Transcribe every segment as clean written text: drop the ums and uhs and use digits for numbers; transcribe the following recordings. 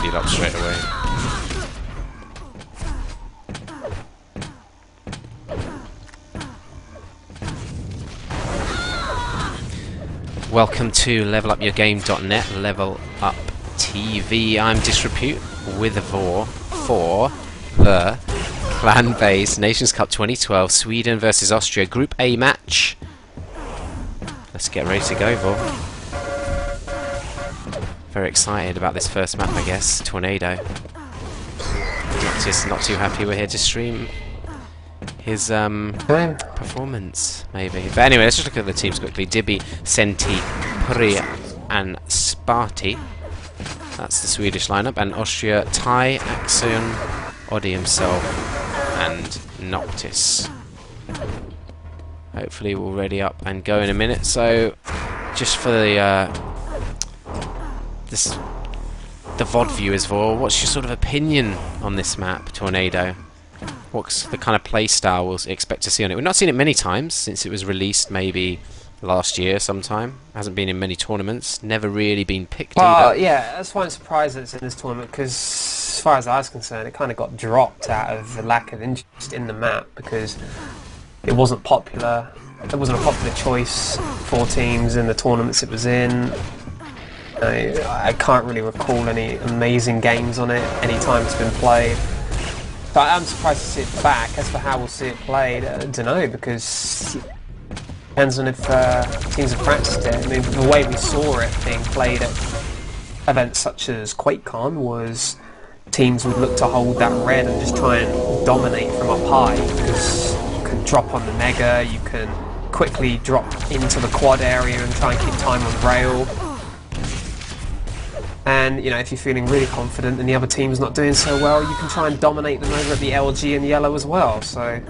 readied up straight away. Welcome to levelupyourgame.net, Level Up TV. I'm Disrepute with a Vor for the ClanBase Nations Cup 2012, Sweden versus Austria Group A match. Let's get ready to go, Vor. Very excited about this first map, I guess. Tornado. Not too happy we're here to stream his performance, maybe. But anyway, let's just look at the teams quickly. Dibby, Senti, Puri and Sparti. That's the Swedish lineup. And Austria, Tai, Axion, Oddi himself, and Noctis. Hopefully we'll ready up and go in a minute. So, just for the the VOD viewers, Vor, what's your sort of opinion on this map, Tornado? What's the kind of play style we'll expect to see on it? We've not seen it many times since it was released, maybe last year sometime. Hasn't been in many tournaments. Never really been picked either. Yeah, that's why I'm surprised that it's in this tournament, because as far as I was concerned, it kind of got dropped out of the lack of interest in the map because it wasn't popular. It wasn't a popular choice for teams in the tournaments it was in. I can't really recall any amazing games on it any time it's been played. But I'm surprised to see it back. As for how we'll see it played, I don't know, because it depends on if teams have practiced it. I mean, the way we saw it being played at events such as QuakeCon was teams would look to hold that red and just try and dominate from up high, because you can drop on the mega, you can quickly drop into the quad area and try and keep time on rail. And, you know, if you're feeling really confident and the other team's not doing so well, you can try and dominate them over at the LG and yellow as well. So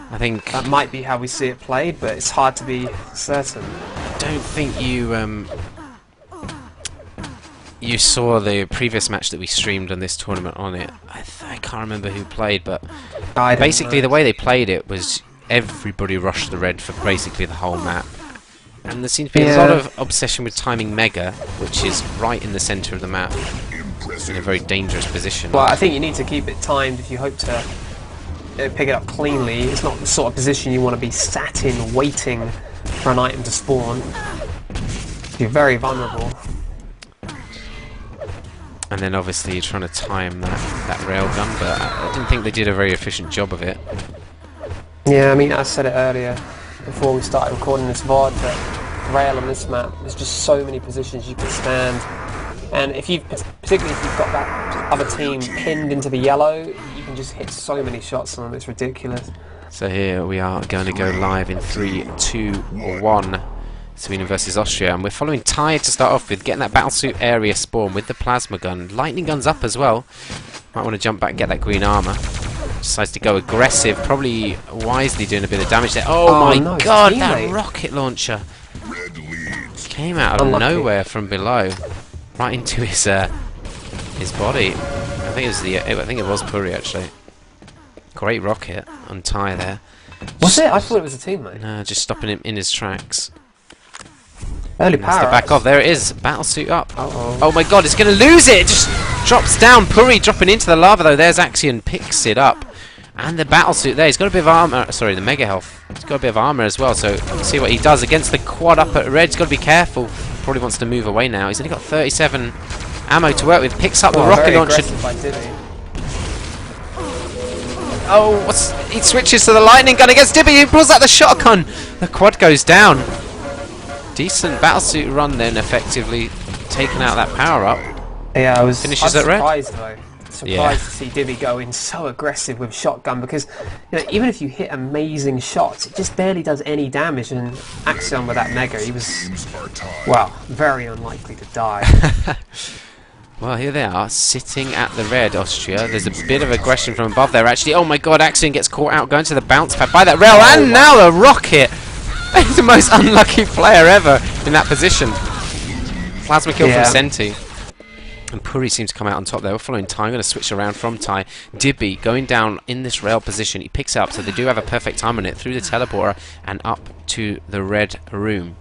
I think that might be how we see it played, but it's hard to be certain. I don't think you saw the previous match that we streamed on this tournament on it. I can't remember who played, but basically the way they played it was everybody rushed the red for basically the whole map. And there seems to be a lot of obsession with timing Mega, which is right in the centre of the map, in a very dangerous position. Well, I think you need to keep it timed if you hope to pick it up cleanly. It's not the sort of position you want to be sat in waiting for an item to spawn. You're very vulnerable. And then obviously you're trying to time that railgun, but I didn't think they did a very efficient job of it. Yeah, I mean, I said it earlier, before we started recording this VOD, that rail on this map, there's just so many positions you can stand, and particularly if you've got that other team pinned into the yellow, you can just hit so many shots on them, it's ridiculous. So here we are going to go live in 3, 2, 1, Sweden versus Austria, and we're following Tai to start off with, getting that battlesuit area spawn with the plasma gun. Lightning gun's up as well. Might want to jump back and get that green armour. Decides to go aggressive, probably wisely doing a bit of damage there. Oh my god, that rocket launcher came out of nowhere from below, right into his body. I think it was Puri actually. Great rocket on Tai there. Was it? I thought it was a teammate. No, just stopping him in his tracks. Early power. Back off. There it is. Battlesuit up. Oh my god, it's going to lose it. It just drops down. Puri dropping into the lava though. There's Axion, picks it up. And the battlesuit there, he's got a bit of armor. Sorry, the mega health. He's got a bit of armor as well. So let's see what he does against the quad up at red. He's got to be careful. Probably wants to move away now. He's only got 37 ammo to work with. Picks up the rocket launcher. Oh, he switches to the lightning gun against Dibby. He pulls out the shotgun. The quad goes down. Decent battlesuit run then, effectively taking out that power up. Yeah, I was surprised though. Surprised to see Dibby go in so aggressive with shotgun, because even if you hit amazing shots, it just barely does any damage. And Axion with that mega, he was, well, very unlikely to die. Well, here they are, sitting at the red, Austria. There's a bit of aggression from above there, actually. Oh my god, Axion gets caught out, going to the bounce pad by that rail, and now the rocket! He's the most unlucky player ever in that position. Plasma kill from Senti. And Puri seems to come out on top there. We're following Tai. I'm going to switch around from Tai. Dibby going down in this rail position. He picks it up, so they do have a perfect time on it through the teleporter and up to the red room.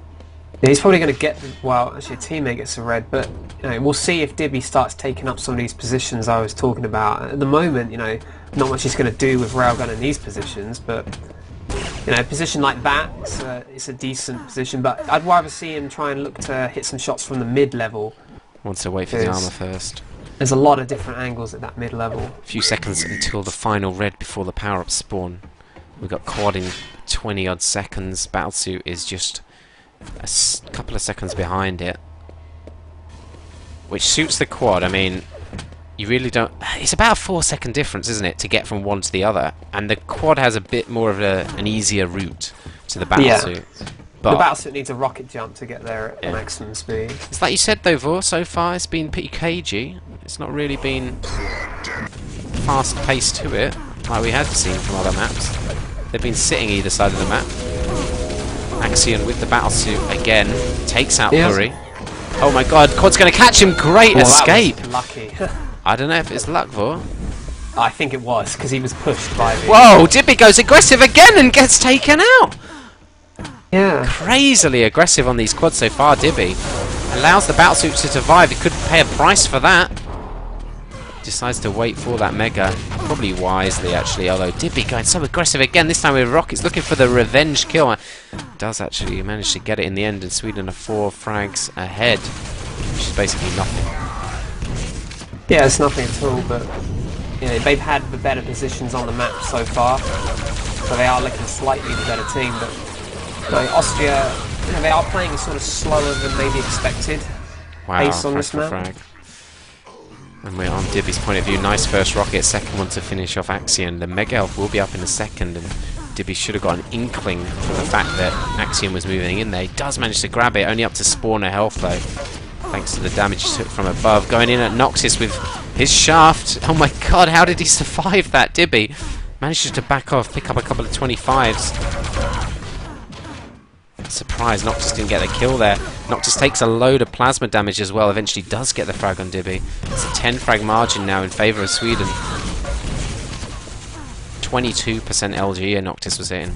Yeah, he's probably going to get, well, actually a teammate gets a red, but you know, we'll see if Dibby starts taking up some of these positions I was talking about. At the moment, you know, not much he's going to do with Railgun in these positions, but you know, a position like that, it's a decent position, but I'd rather see him try and look to hit some shots from the mid-level. Wants to wait for the armor first. There's a lot of different angles at that mid-level. A few seconds until the final red before the power-ups spawn. We've got quad in 20-odd seconds. Battlesuit is just a couple of seconds behind it, which suits the quad. I mean, you really don't... It's about a 4-second difference, isn't it, to get from one to the other, and the quad has a bit more of an easier route to the battlesuit. Yeah. But the battlesuit needs a rocket jump to get there at maximum speed. It's like you said though, Vor, so far it's been pretty cagey. It's not really been fast paced to it, like we had seen from other maps. They've been sitting either side of the map. Axion with the battlesuit again, takes out Curry. Oh my god, Quad's going to catch him, great escape! That was lucky. I don't know if it's luck, Vor. I think it was, because he was pushed by the... Whoa, Dibby goes aggressive again and gets taken out! Yeah. Crazily aggressive on these quads so far, Dibby. Allows the battlesuit to survive. He could pay a price for that. Decides to wait for that mega. Probably wisely, actually, although Dibby going so aggressive again, this time with rockets, looking for the revenge kill. Does actually manage to get it in the end, and Sweden are 4 frags ahead, which is basically nothing. Yeah, it's nothing at all, but you know, they've had the better positions on the map so far, so they are looking slightly the better team, but you know, Austria, you know, they are playing sort of slower than maybe expected. Pace on this map. Frag. And we're on Dibby's point of view. Nice first rocket, second one to finish off Axion. The mega health will be up in a second, and Dibby should have got an inkling for the fact that Axion was moving in there. He does manage to grab it, only up to spawner health though, thanks to the damage he took from above. Going in at Noxus with his shaft. Oh my god, how did he survive that, Dibby? Manages to back off, pick up a couple of 25s. Surprise, Noctis didn't get the kill there. Noctis takes a load of plasma damage as well, eventually does get the frag on Dibby. It's a 10 frag margin now in favour of Sweden. 22% LG and Noctis was hitting.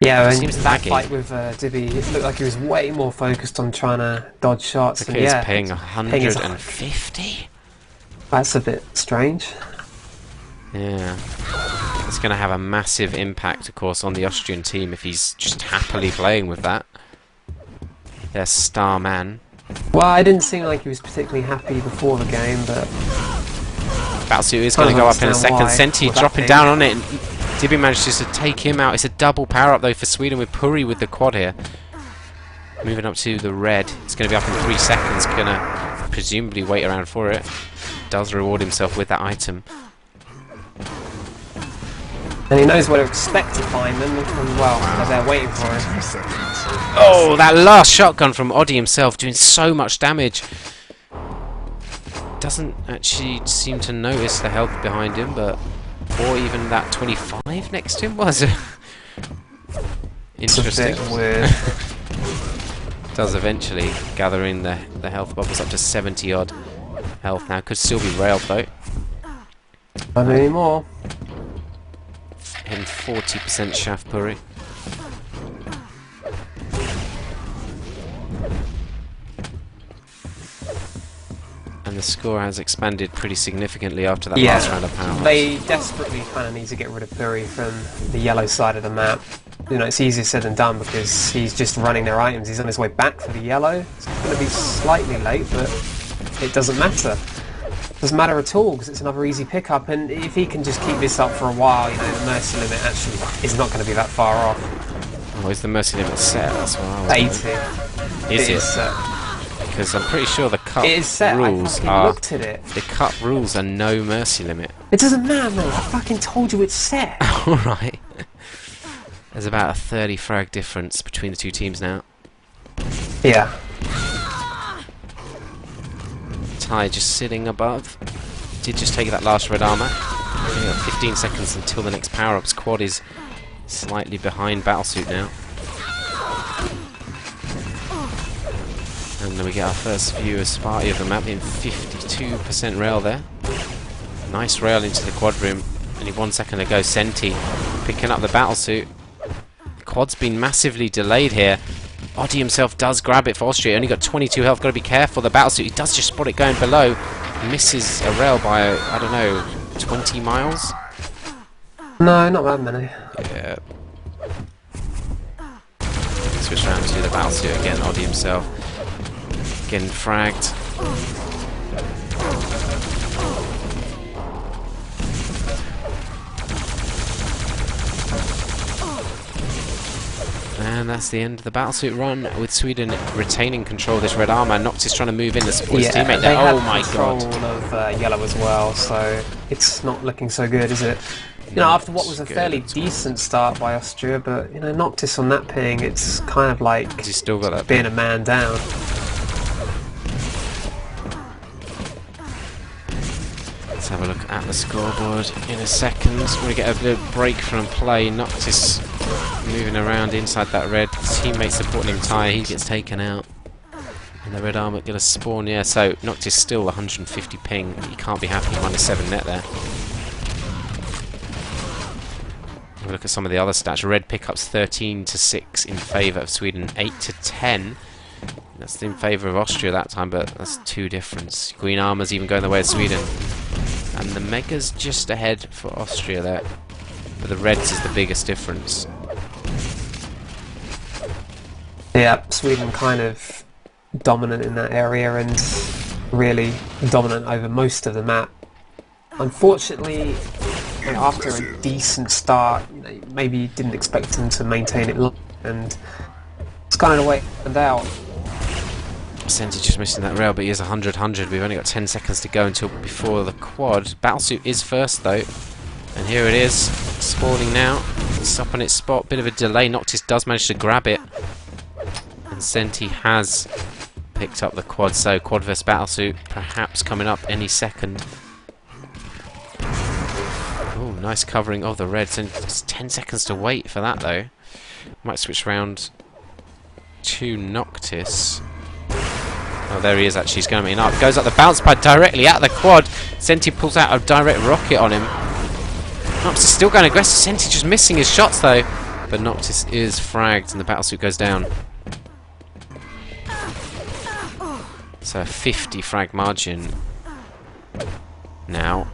Yeah, and that fight with Dibby, it looked like he was way more focused on trying to dodge shots. Okay, he's paying 150? That's a bit strange. Yeah. It's going to have a massive impact, of course, on the Austrian team if he's just happily playing with that. Their star man. Well, it didn't seem like he was particularly happy before the game, but... Battlesuit is going to go up in a second. Senti dropping down on it. Dibby manages to take him out. It's a double power up, though, for Sweden with Puri with the quad here. Moving up to the red. It's going to be up in 3 seconds. Going to presumably wait around for it. Does reward himself with that item. And he knows where to expect to find them, and well, they're waiting for him. Oh, that last shotgun from Oddie himself doing so much damage. Doesn't actually seem to notice the health behind him, but... Or even that 25 next to him, was it? Interesting. It's a bit weird. Does eventually gather in the health bubbles up to 70 odd health now. Could still be railed though. Not anymore. Hitting 40% shaft Puri. And the score has expanded pretty significantly after that last round of power. They desperately kind of need to get rid of Puri from the yellow side of the map. You know, it's easier said than done because he's just running their items. He's on his way back for the yellow. It's going to be slightly late, but it doesn't matter. It doesn't matter at all because it's another easy pickup. And if he can just keep this up for a while, you know, the mercy limit actually is not going to be that far off. Oh, is the mercy limit set? That's what I was 80. Is it? Set. Because I'm pretty sure the cup it is set. rules I looked at it. The cup rules are no mercy limit. It doesn't matter, mate. I fucking told you it's set. Alright. There's about a 30 frag difference between the two teams now. Yeah. Ty just sitting above. Did just take that last red armor. Only got 15 seconds until the next power-ups. Quad is slightly behind Battlesuit now. And then we get our first view of Sparty of the map in 52% rail there. Nice rail into the quad room. Only 1 second to go. Senti picking up the Battlesuit. The quad's been massively delayed here. Oddie himself does grab it for Austria. Only got 22 health. Got to be careful. The battlesuit, he does just spot it going below. Misses a rail by, I don't know, 20 miles? No, not that many. Yeah. Switch around to the battlesuit again. Oddie himself getting fragged. And that's the end of the battlesuit run, with Sweden retaining control of this red armor. Noctis trying to move in to support his teammate there. Oh my god. Control of yellow as well, so it's not looking so good, is it? You know, after what was a fairly decent start by Austria, but you know, Noctis on that ping, it's kind of like he's still got that being a man down. Let's have a look at the scoreboard in a second. We get a little break from play. Noctis moving around inside that red. Teammate supporting him, Ty. He gets taken out. And the red armor gonna spawn. Yeah, so Noctis still 150 ping. You can't be happy. -7 net there. Have a look at some of the other stats. Red pickups 13 to 6 in favour of Sweden. 8 to 10. That's in favour of Austria that time, but that's 2 difference. Green armor's even going the way of Sweden. And the Mega's just ahead for Austria there. But the Reds is the biggest difference. Yeah, Sweden kind of dominant in that area and really dominant over most of the map. Unfortunately, you know, after a decent start, you know, maybe you didn't expect them to maintain it long, and it's kind of the way it turned out. Senti just missing that rail, but he is 100-100. We've only got 10 seconds to go until before the quad. Battlesuit is first though, and here it is, spawning now. It's up on its spot. Bit of a delay. Noctis does manage to grab it, and Senti has picked up the quad. So quad vs battlesuit, perhaps coming up any second. Oh, nice covering of the Reds, and just 10 seconds to wait for that though. Might switch round to Noctis. Oh, there he is actually. He's going up. Goes up the bounce pad directly at the quad. Senti pulls out a direct rocket on him. Noctis is still going aggressive. Senti just missing his shots though. But Noctis is fragged and the battlesuit goes down. So a 50 frag margin now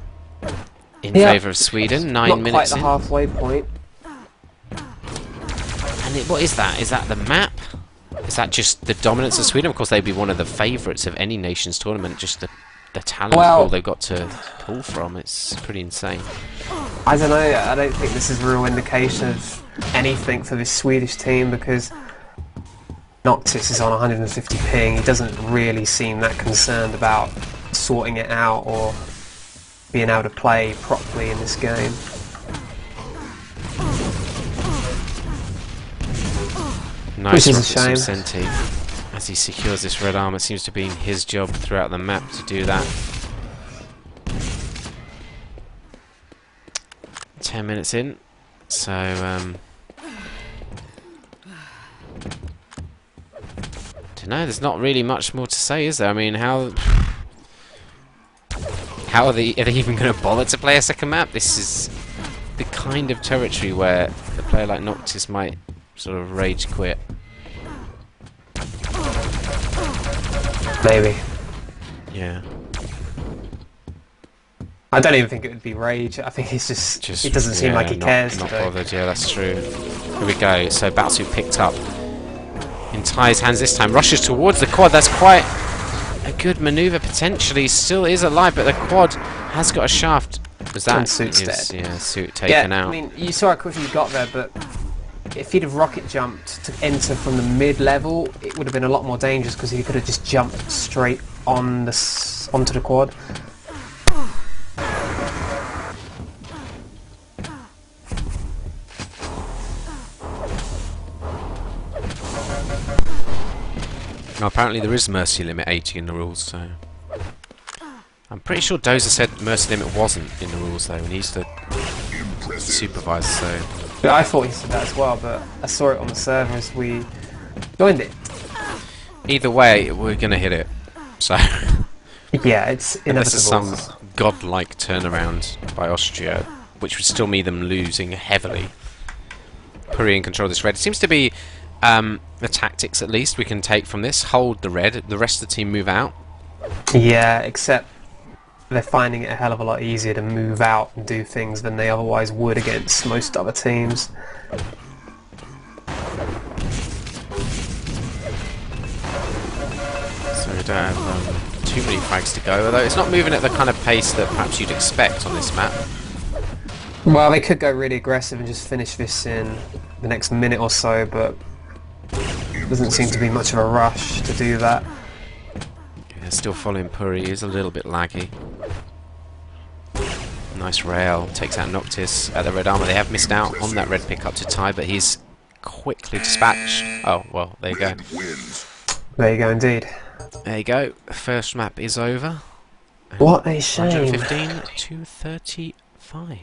in favour of Sweden. 9 minutes in. Not quite the halfway point. And what is that? Is that the map? Is that just the dominance of Sweden? Of course, they'd be one of the favourites of any nations tournament. Just the talent pool they've got to pull from. It's pretty insane. I don't know. I don't think this is a real indication of anything for this Swedish team, because Noctis is on 150 ping. He doesn't really seem that concerned about sorting it out or being able to play properly in this game. Nice Which is a shame. Senti as he secures this red armor. It seems to be his job throughout the map to do that. 10 minutes in, so don't know. There's not really much more to say, is there? I mean, how are they even going to bother to play a second map? This is the kind of territory where a player like Noctis might sort of rage quit. Maybe. Yeah. I don't even think it would be rage. I think it's just it doesn't seem like he cares. Not bothered. Yeah, that's true. Here we go. So battlesuit picked up in Ty's hands this time. Rushes towards the quad. That's quite a good manoeuvre potentially. Still is alive, but the quad has got a shaft. Was that Suit's dead? Yeah, Suit taken out. I mean, you saw how quickly he got there, but if he'd have rocket jumped to enter from the mid-level, it would have been a lot more dangerous, because he could have just jumped straight on onto the quad. Now, apparently there is mercy limit 80 in the rules, so I'm pretty sure Dozer said mercy limit wasn't in the rules though, and he's the supervisor. So But I thought he said that as well, but I saw it on the server as we joined it. either way, we're gonna hit it. So Yeah, it's inevitable. unless it's some godlike turnaround by Austria, which would still mean them losing heavily. Puri in control of this red. It seems to be the tactics at least we can take from this. Hold the red, the rest of the team move out. Yeah, except they're finding it a hell of a lot easier to move out and do things than they otherwise would against most other teams. So we don't have too many frags to go, although it's not moving at the kind of pace that perhaps you'd expect on this map. Well, they could go really aggressive and just finish this in the next minute or so, but doesn't seem to be much of a rush to do that. Yeah, still following Puri, he's a little bit laggy. Nice rail, takes out Noctis at the red armor. They have missed out on that red pick up to Ty, but he's quickly dispatched. Oh, well, there you go. There you go, indeed. There you go, first map is over. What a shame. 115 to 35.